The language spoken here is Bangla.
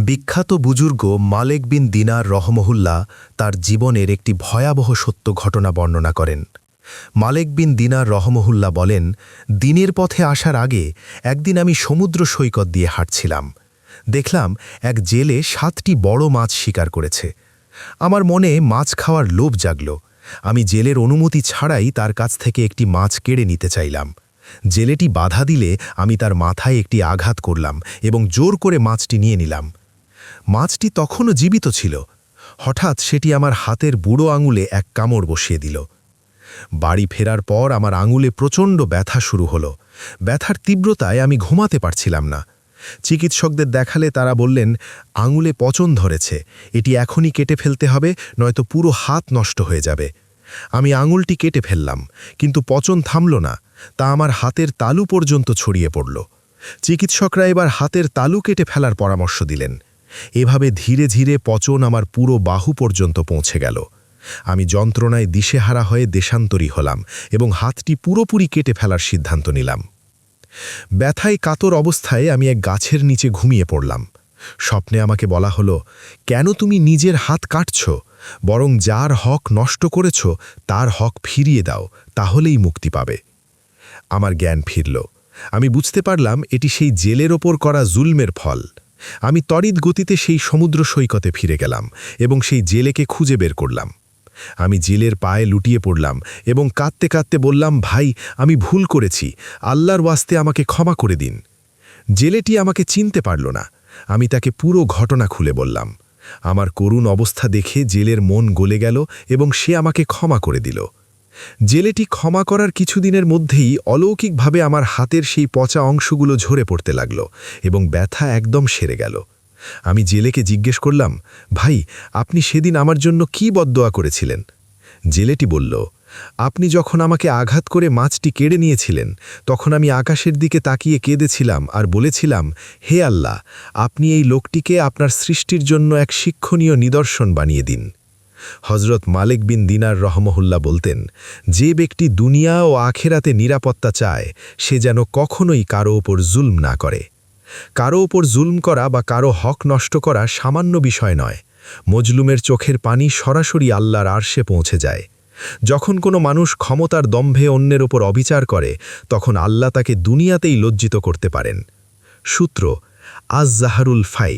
বিখ্যাত বুজুর্গ মালেক বিন দিনার রহমহুল্লাহ তার জীবনের একটি ভয়াবহ সত্য ঘটনা বর্ণনা করেন। মালেক বিন দিনার রহমহুল্লাহ বলেন, দিনের পথে আসার আগে একদিন আমি সমুদ্র সৈকত দিয়ে হাঁটছিলাম। দেখলাম এক জেলে 7টি বড় মাছ শিকার করেছে। আমার মনে মাছ খাওয়ার লোভ জাগল। আমি জেলের অনুমতি ছাড়াই তার কাছ থেকে একটি মাছ কেড়ে নিতে চাইলাম। জেলেটি বাধা দিলে আমি তার মাথায় একটি আঘাত করলাম এবং জোর করে মাছটি নিয়ে নিলাম। মাছটি তখনও জীবিত ছিল। হঠাৎ সেটি আমার হাতের বুড়ো আঙুলে এক কামড় বসিয়ে দিল। বাড়ি ফেরার পর আমার আঙুলে প্রচণ্ড ব্যথা শুরু হলো। ব্যথার তীব্রতায় আমি ঘুমাতে পারছিলাম না। চিকিৎসকদের দেখালে তারা বললেন, আঙুলে পচন ধরেছে, এটি এখনই কেটে ফেলতে হবে, নয়তো পুরো হাত নষ্ট হয়ে যাবে। আমি আঙুলটি কেটে ফেললাম, কিন্তু পচন থামল না, তা আমার হাতের তালু পর্যন্ত ছড়িয়ে পড়ল। চিকিৎসকরা এবার হাতের তালু কেটে ফেলার পরামর্শ দিলেন। এভাবে ধীরে ধীরে পচন আমার পুরো বাহু পর্যন্ত পৌঁছে গেল। আমি যন্ত্রণায় দিশেহারা হয়ে দেশান্তরী হলাম এবং হাতটি পুরোপুরি কেটে ফেলার সিদ্ধান্ত নিলাম। ব্যথায় কাতর অবস্থায় আমি এক গাছের নিচে ঘুমিয়ে পড়লাম। স্বপ্নে আমাকে বলা হলো, কেন তুমি নিজের হাত কাটছ? বরং যার হক নষ্ট করেছ তার হক ফিরিয়ে দাও, তাহলেই মুক্তি পাবে। আমার জ্ঞান ফিরল। আমি বুঝতে পারলাম এটি সেই জেলের ওপর করা জুলমের ফল। আমি তড়িৎ গতিতে সেই সমুদ্র সৈকতে ফিরে গেলাম এবং সেই জেলেকে খুঁজে বের করলাম। আমি জেলের পায়ে লুটিয়ে পড়লাম এবং কাঁদতে কাঁদতে বললাম, ভাই, আমি ভুল করেছি, আল্লাহর ওয়াস্তে আমাকে ক্ষমা করে দিন। জেলেটি আমাকে চিনতে পারল না। আমি তাকে পুরো ঘটনা খুলে বললাম। আমার করুণ অবস্থা দেখে জেলের মন গলে গেল এবং সে আমাকে ক্ষমা করে দিল। জেলেটি ক্ষমা করার কিছুদিনের মধ্যেই অলৌকিকভাবে আমার হাতের সেই পচা অংশগুলো ঝরে পড়তে লাগল এবং ব্যথা একদম সেরে গেল। আমি জেলেকে জিজ্ঞেস করলাম, ভাই, আপনি সেদিন আমার জন্য কি বদদোয়া করেছিলেন? জেলেটি বলল, আপনি যখন আমাকে আঘাত করে মাছটি কেড়ে নিয়েছিলেন, তখন আমি আকাশের দিকে তাকিয়ে কেঁদেছিলাম আর বলেছিলাম, হে আল্লাহ, আপনি এই লোকটিকে আপনার সৃষ্টির জন্য এক শিক্ষণীয় নিদর্শন বানিয়ে দিন। হজরত মালেক বিন দিনার রহমহুল্লাহ বলতেন, যে ব্যক্তি দুনিয়া ও আখেরাতে নিরাপত্তা চায়, সে যেন কখনোই কারো ওপর জুলম না করে। কারো ওপর জুলম করা বা কারো হক নষ্ট করা সামান্য বিষয় নয়। মজলুমের চোখের পানি সরাসরি আল্লাহর আরশে পৌঁছে যায়। যখন কোনো মানুষ ক্ষমতার দম্ভে অন্যের ওপর অবিচার করে, তখন আল্লাহ তাকে দুনিয়াতেই লজ্জিত করতে পারেন। সূত্র আজ জাহারুল ফাই।